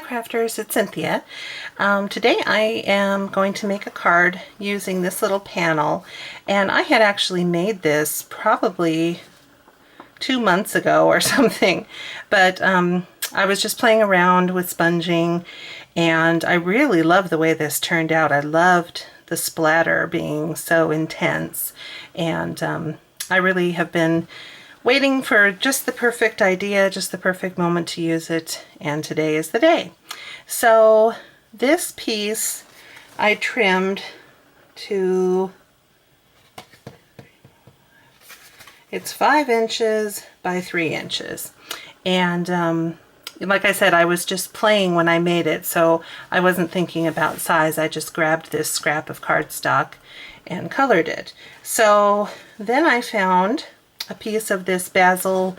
Crafters, it's Cynthia. Today I am going to make a card using this little panel, and I had actually made this probably 2 months ago or something, but I was just playing around with sponging and I really love the way this turned out. I loved the splatter being so intense, and I really have been waiting for just the perfect idea, just the perfect moment to use it, and today is the day. So this piece I trimmed to, it's 5 inches by 3 inches, and like I said, I was just playing when I made it, so I wasn't thinking about size. I just grabbed this scrap of cardstock and colored it. So then I found a piece of this basil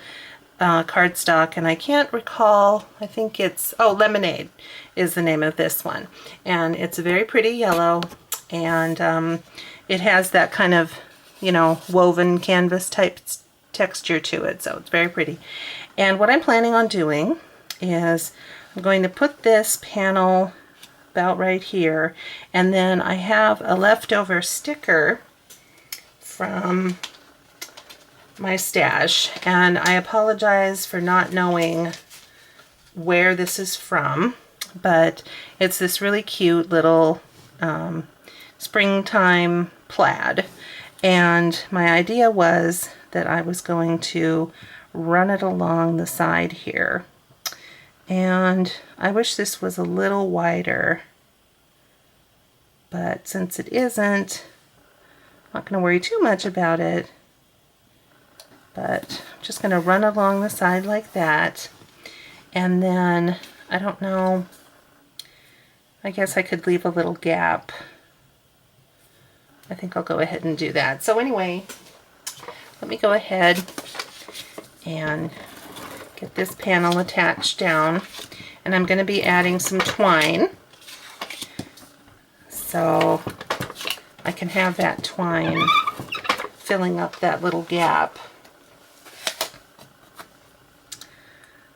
cardstock, and I can't recall, I think it's, oh, Lemonade is the name of this one. And it's a very pretty yellow, and it has that kind of, you know, woven canvas type texture to it, so it's very pretty. And what I'm planning on doing is I'm going to put this panel about right here, and then I have a leftover sticker from my stash, and I apologize for not knowing where this is from, but it's this really cute little springtime plaid, and my idea was that I was going to run it along the side here, and I wish this was a little wider, but since it isn't, I'm not going to worry too much about it. But I'm just going to run along the side like that, and then I don't know, I guess I could leave a little gap. I think I'll go ahead and do that. So anyway, let me go ahead and get this panel attached down, and I'm going to be adding some twine so I can have that twine filling up that little gap,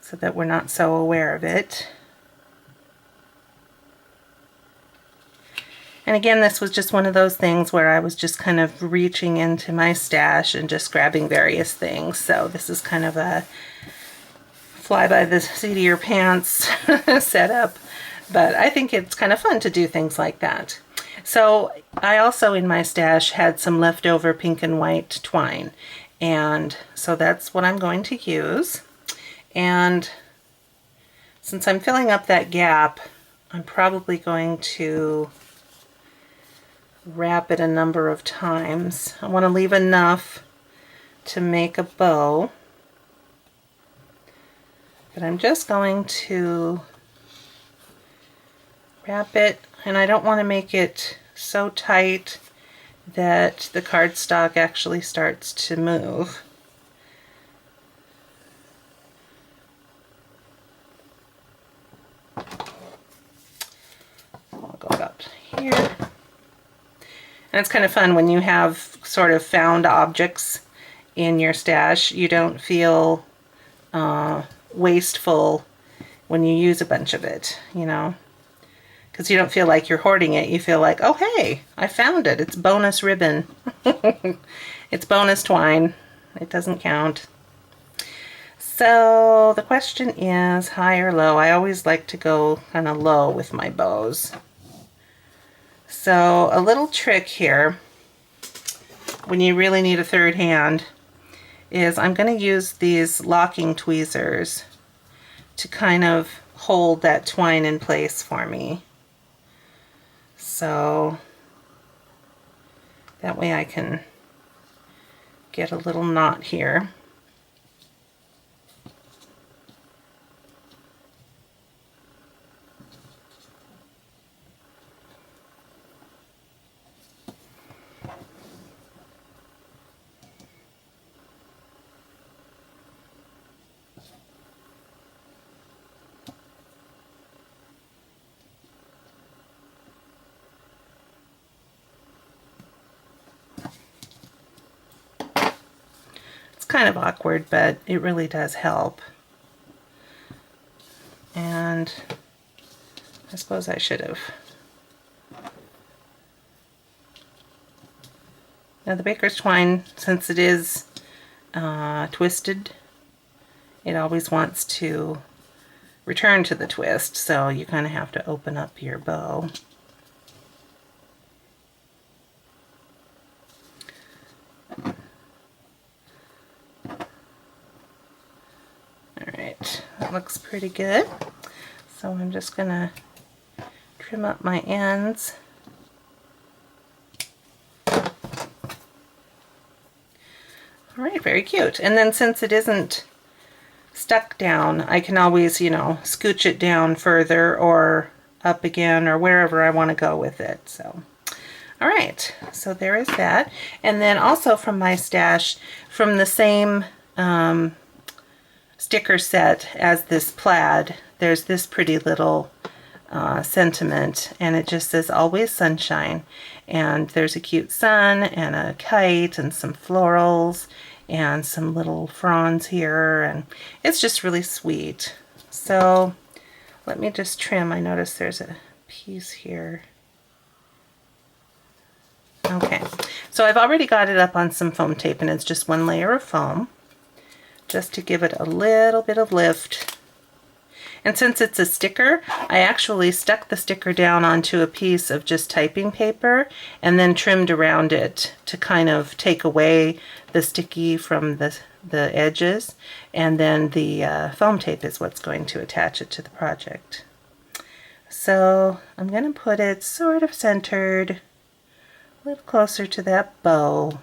so that we're not so aware of it. And again, this was just one of those things where I was just kind of reaching into my stash and just grabbing various things. So this is kind of a fly by the seat of your pants setup, but I think it's kind of fun to do things like that. So I also in my stash had some leftover pink and white twine, and so that's what I'm going to use. And since I'm filling up that gap, I'm probably going to wrap it a number of times. I want to leave enough to make a bow, but I'm just going to wrap it, and I don't want to make it so tight that the cardstock actually starts to move. I'll go up here. And it's kind of fun when you have sort of found objects in your stash. You don't feel wasteful when you use a bunch of it, you know, because you don't feel like you're hoarding it. You feel like, oh hey, I found it. It's bonus ribbon. It's bonus twine. It doesn't count. So the question is high or low. I always like to go kind of low with my bows. So a little trick here, when you really need a third hand, is I'm going to use these locking tweezers to kind of hold that twine in place for me. So that way I can get a little knot here. Kind of awkward, but it really does help. And I suppose I should have. Now the baker's twine, since it is twisted, it always wants to return to the twist, so you kind of have to open up your bow. Alright, that looks pretty good. So I'm just going to trim up my ends. Alright, very cute. And then since it isn't stuck down, I can always, you know, scooch it down further or up again or wherever I want to go with it. So, alright, so there is that. And then also from my stash, from the same sticker set as this plaid, there's this pretty little sentiment, and it just says always sunshine, and there's a cute sun and a kite and some florals and some little fronds here, and it's just really sweet. So let me just trim. I notice there's a piece here. Okay, so I've already got it up on some foam tape, and it's just one layer of foam just to give it a little bit of lift. And since it's a sticker, I actually stuck the sticker down onto a piece of just typing paper and then trimmed around it to kind of take away the sticky from the edges. And then the foam tape is what's going to attach it to the project. So I'm going to put it sort of centered, a little closer to that bow.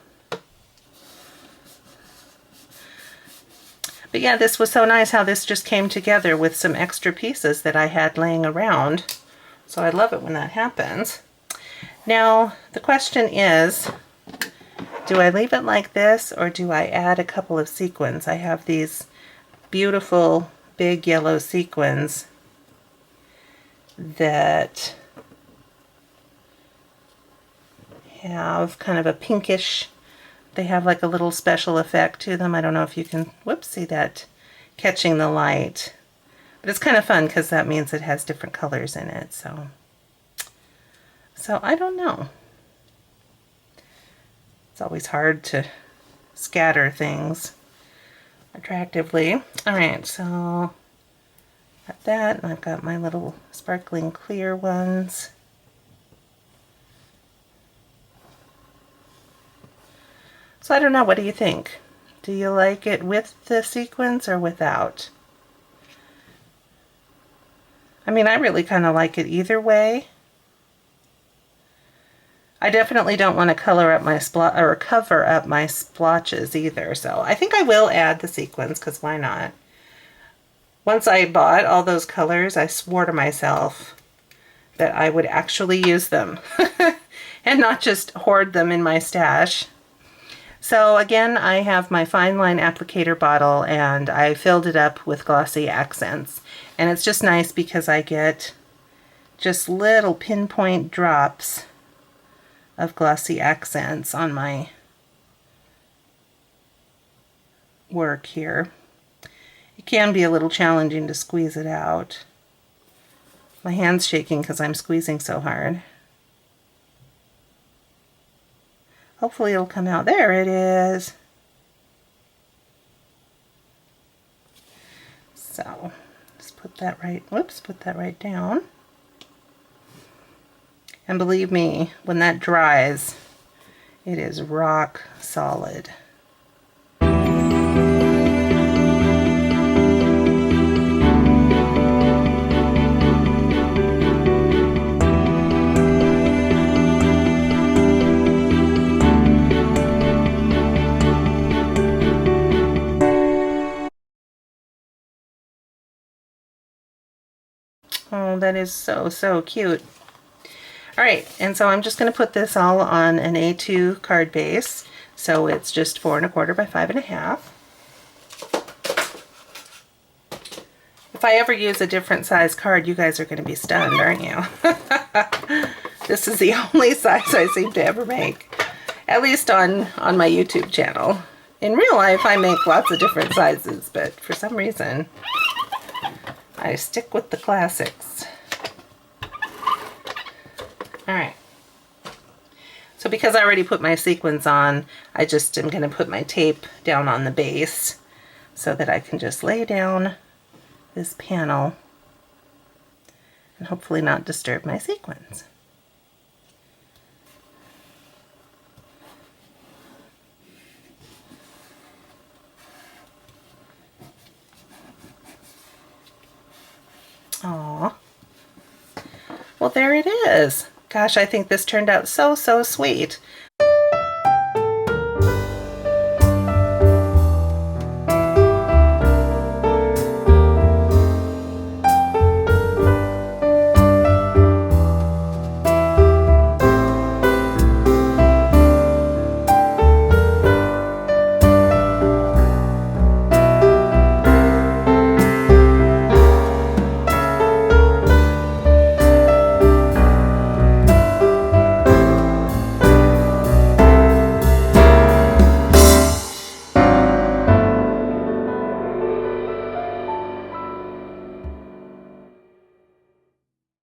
But yeah, this was so nice how this just came together with some extra pieces that I had laying around. So I love it when that happens. Now, the question is, do I leave it like this or do I add a couple of sequins? I have these beautiful big yellow sequins that have kind of a pinkish, they have like a little special effect to them. I don't know if you can, whoops, see that catching the light. But it's kind of fun because that means it has different colors in it. So I don't know. It's always hard to scatter things attractively. All right, so got that, and I've got my little sparkling clear ones. So I don't know, what do you think? Do you like it with the sequins or without? I mean, I really kind of like it either way. I definitely don't want to color up my cover up my splotches either, so I think I will add the sequins, because why not? Once I bought all those colors, I swore to myself that I would actually use them and not just hoard them in my stash. So again, I have my fine line applicator bottle, and I filled it up with glossy accents. And it's just nice because I get just little pinpoint drops of glossy accents on my work here. It can be a little challenging to squeeze it out. My hand's shaking because I'm squeezing so hard. Hopefully it'll come out. There it is. So just put that right, whoops, put that right down. And believe me, when that dries, it is rock solid. Oh, that is so, so cute. All right, and so I'm just going to put this all on an A2 card base. So it's just 4 1/4 by 5 1/2. If I ever use a different size card, you guys are going to be stunned, aren't you? This is the only size I seem to ever make, at least on my YouTube channel. In real life, I make lots of different sizes, but for some reason, I stick with the classics. because I already put my sequins on, I just am going to put my tape down on the base so that I can just lay down this panel and hopefully not disturb my sequins. Aww. Well, there it is. Gosh, I think this turned out so, so sweet.